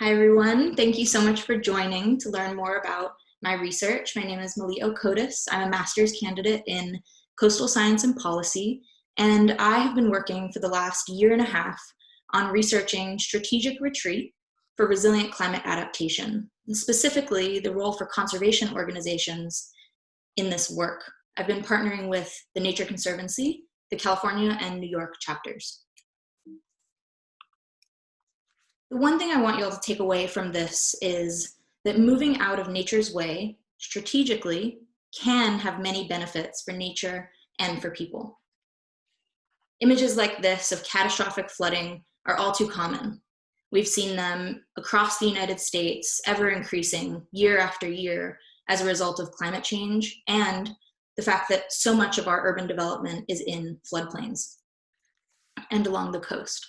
Hi, everyone. Thank you so much for joining to learn more about my research. My name is Malio Kodis. I'm a master's candidate in coastal science and policy, and I have been working for the last year and a half on researching strategic retreat for resilient climate adaptation, and specifically the role for conservation organizations in this work. I've been partnering with the Nature Conservancy, the California and New York chapters. The one thing I want you all to take away from this is that moving out of nature's way strategically can have many benefits for nature and for people. Images like this of catastrophic flooding are all too common. We've seen them across the United States, ever increasing year after year as a result of climate change and the fact that so much of our urban development is in floodplains and along the coast.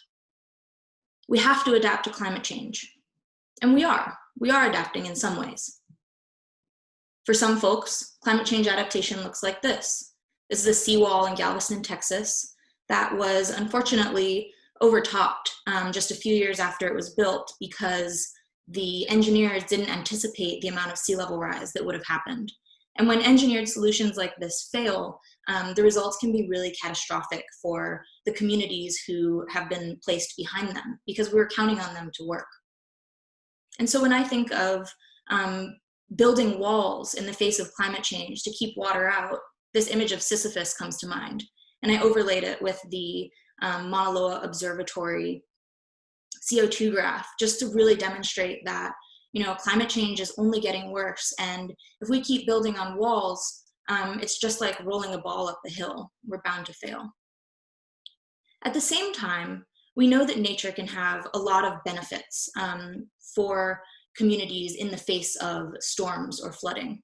We have to adapt to climate change, and we are adapting in some ways. For some folks, climate change adaptation looks like this. This is a seawall in Galveston, Texas, that was unfortunately overtopped just a few years after it was built because the engineers didn't anticipate the amount of sea level rise that would have happened. And when engineered solutions like this fail, the results can be really catastrophic for the communities who have been placed behind them because we were counting on them to work. And so when I think of building walls in the face of climate change to keep water out, this image of Sisyphus comes to mind. And I overlaid it with the Mauna Loa Observatory CO2 graph just to really demonstrate that climate change is only getting worse. And if we keep building on walls, it's just like rolling a ball up the hill. We're bound to fail. At the same time, we know that nature can have a lot of benefits for communities in the face of storms or flooding.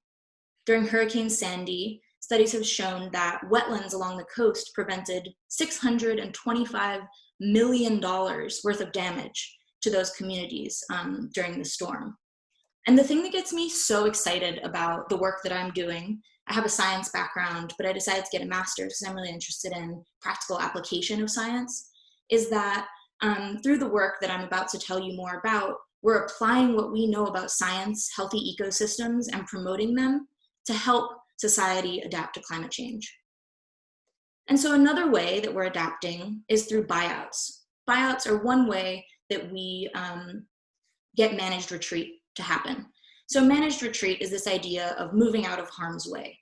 During Hurricane Sandy, studies have shown that wetlands along the coast prevented $625 million worth of damage to those communities during the storm. And the thing that gets me so excited about the work that I'm doing, I have a science background, but I decided to get a master's because I'm really interested in practical application of science, is that through the work that I'm about to tell you more about, we're applying what we know about science, healthy ecosystems, and promoting them to help society adapt to climate change. And so another way that we're adapting is through buyouts. Buyouts are one way that we get managed retreat to happen. So managed retreat is this idea of moving out of harm's way.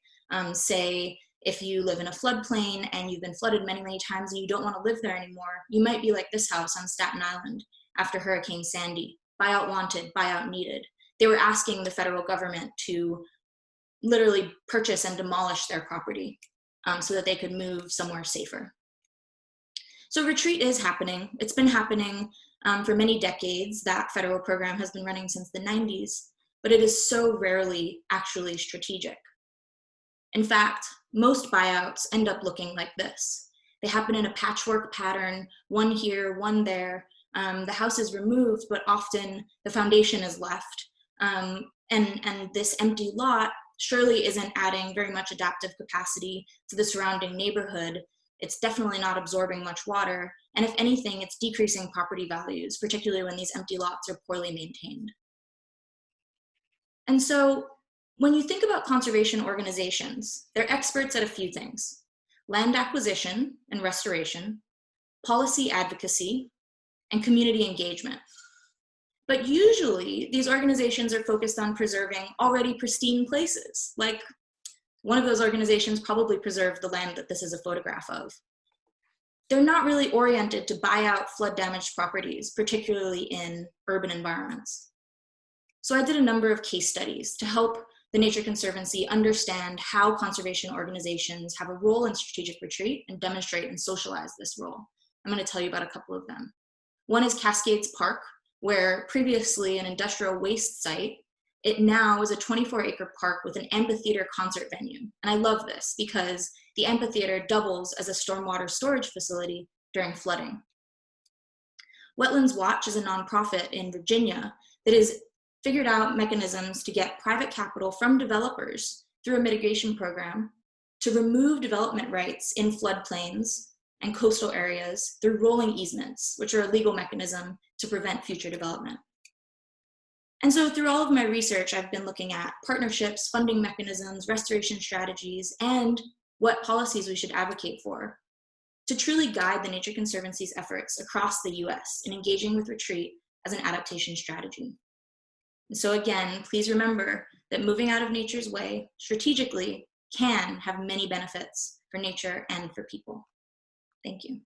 Say, if you live in a floodplain and you've been flooded many, many times and you don't want to live there anymore, you might be like this house on Staten Island after Hurricane Sandy. Buyout wanted, buyout needed. They were asking the federal government to literally purchase and demolish their property so that they could move somewhere safer. So retreat is happening. It's been happening for many decades. That federal program has been running since the 90s, but it is so rarely actually strategic. In fact, most buyouts end up looking like this. They happen in a patchwork pattern, one here, one there. The house is removed, but often the foundation is left. And this empty lot surely isn't adding very much adaptive capacity to the surrounding neighborhood. It's definitely not absorbing much water. And if anything, it's decreasing property values, particularly when these empty lots are poorly maintained. And so when you think about conservation organizations, they're experts at a few things: land acquisition and restoration, policy advocacy, and community engagement. But usually these organizations are focused on preserving already pristine places. Like one of those organizations probably preserved the land that this is a photograph of. They're not really oriented to buy out flood damaged properties, particularly in urban environments. So I did a number of case studies to help the Nature Conservancy understand how conservation organizations have a role in strategic retreat and demonstrate and socialize this role. I'm going to tell you about a couple of them. One is Cascades Park, where previously an industrial waste site, it now is a 24-acre park with an amphitheater concert venue. And I love this because the amphitheater doubles as a stormwater storage facility during flooding. Wetlands Watch is a nonprofit in Virginia that has figured out mechanisms to get private capital from developers through a mitigation program to remove development rights in floodplains and coastal areas through rolling easements, which are a legal mechanism to prevent future development. And so through all of my research, I've been looking at partnerships, funding mechanisms, restoration strategies, and what policies we should advocate for to truly guide the Nature Conservancy's efforts across the US in engaging with retreat as an adaptation strategy. And so again, please remember that moving out of nature's way strategically can have many benefits for nature and for people. Thank you.